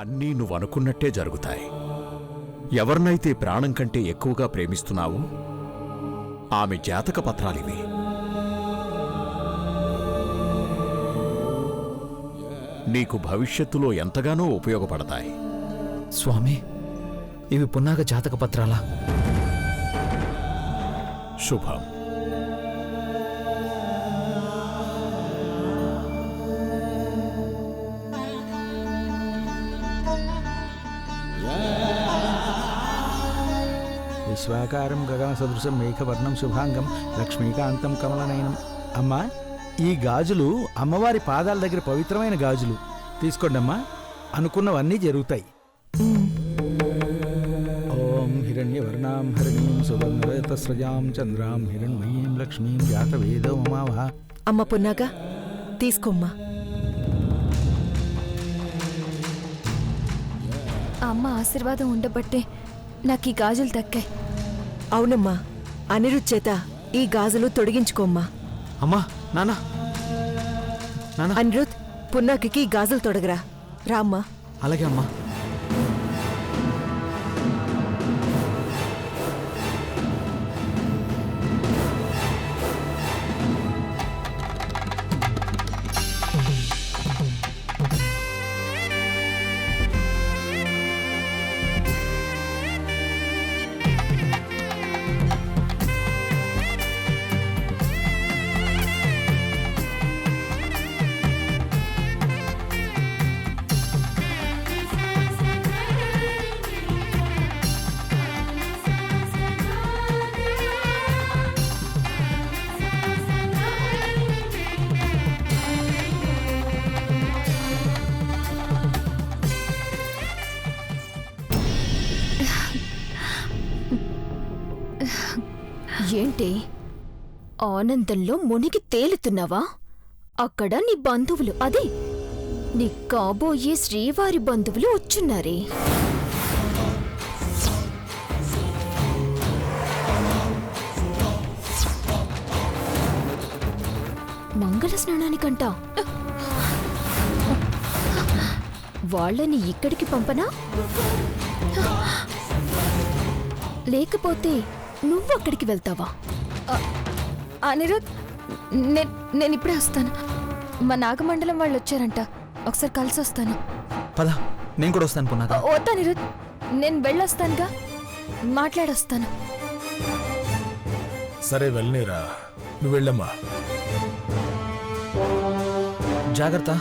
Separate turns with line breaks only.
అన్నీ నువ్వనుకున్నట్టే జరుగుతాయి. ఎవరినైతే ప్రాణం కంటే ఎక్కువగా ప్రేమిస్తున్నావో ఆమె జాతక పత్రాలివి. నీకు భవిష్యత్తులో ఎంతగానో ఉపయోగపడతాయి.
స్వామి, ఇవి పున్నాగ జాతక పత్రాలా?
శుభం.
విశ్వాకారం గగన సదృశం మేఘవర్ణం శుభాంగం లక్ష్మీకాంతం కమలనయనం. అమ్మా, ఈ గాజులు అమ్మవారి పాదాల దగ్గర పవిత్రమైన గాజులు. తీసుకోండి అమ్మా, అనుకున్నవన్నీ జరుగుతాయి. ఓం హిరణ్యవర్ణాం హరిణీం సువర్ణరజతస్రజాం చంద్రాం హిరణ్మయీం లక్ష్మీం జాతవేదో మమావహ.
అమ్మ పున్నాగా, తీసుకోమ్మా.
అమ్మ ఆశీర్వాదం ఉండబట్టే నాకు ఈ గాజులు దక్కాయి.
అవునమ్మా, అనిరుద్ చేత ఈ గాజులు తొడిగించుకోమ్మా.
అమ్మా, నానా నానా.
అనిరుద్, పున్నాకి ఈ గాజులు తొడగరా. రామ్మా.
అలాగే అమ్మా.
ఏంటి ఆనందంలో మునిగి తేలుతున్నావా? అక్కడ నీ బంధువులు, అదే నీ కాబోయే శ్రీవారి బంధువులు వచ్చున్నారే. మంగళ స్నానానికంట వాళ్ళని ఇక్కడికి పంపనా? లేకపోతే నువ్వు అక్కడికి వెళ్తావా?
అనిరుద్, నేను ఇప్పుడే వస్తాను. మా నాగమండలం వాళ్ళు వచ్చారంట, ఒకసారి కలిసి వస్తాను.
పద, నేను కూడా వస్తాను పున్నాగా.
వద్దు అనిరుద్, నేను వెళ్ళొస్తానుగా, మాట్లాడొస్తాను.
సరే వెళ్ళనీరా, నువ్వు వెళ్ళమ్మా.
జాగ్రత్త.